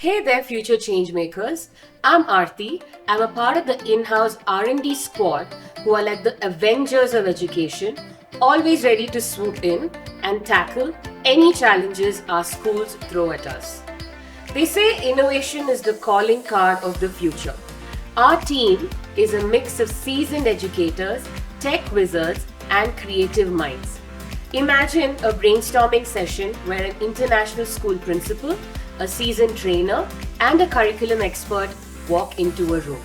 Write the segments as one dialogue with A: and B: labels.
A: Hey there, future changemakers. I'm Aarthi. I'm a part of the in-house R&D squad who are like the Avengers of education, always ready to swoop in and tackle any challenges our schools throw at us. They say innovation is the calling card of the future. Our team is a mix of seasoned educators, tech wizards, and creative minds. Imagine a brainstorming session where an international school principal, a seasoned trainer, and a curriculum expert walk into a room.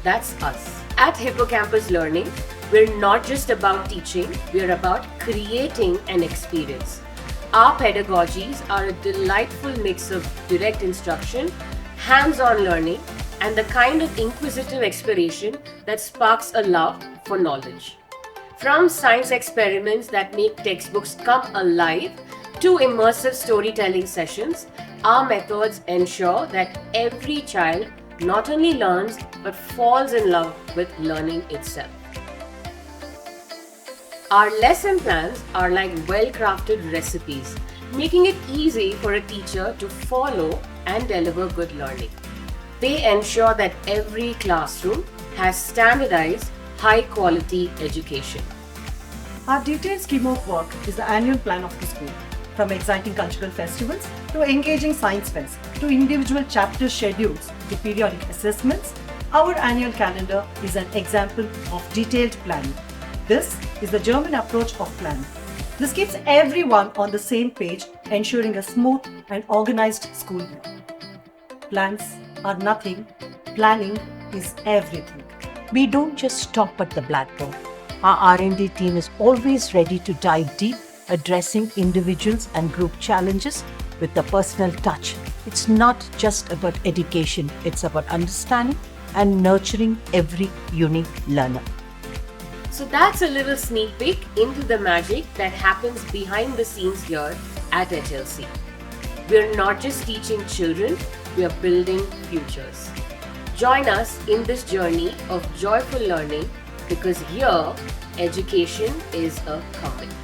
A: That's us. At Hippocampus Learning, we're not just about teaching, we're about creating an experience. Our pedagogies are a delightful mix of direct instruction, hands-on learning, and the kind of inquisitive exploration that sparks a love for knowledge. From science experiments that make textbooks come alive to immersive storytelling sessions, our methods ensure that every child not only learns but falls in love with learning itself. Our lesson plans are like well-crafted recipes, making it easy for a teacher to follow and deliver good learning. They ensure that every classroom has standardized, high-quality education.
B: Our detailed scheme of work is the annual plan of the school. From exciting cultural festivals to engaging science fairs to individual chapter schedules to periodic assessments, our annual calendar is an example of detailed planning. This is the German approach of planning. This keeps everyone on the same page, ensuring a smooth and organized school year. Plans are nothing, planning is everything.
C: We don't just stop at the blackboard. Our R&D team is always ready to dive deep, addressing individuals and group challenges with a personal touch. It's not just about education, it's about understanding and nurturing every unique learner.
A: So that's a little sneak peek into the magic that happens behind the scenes here at HLC. We're not just teaching children, we are building futures. Join us in this journey of joyful learning because here, education is a commitment.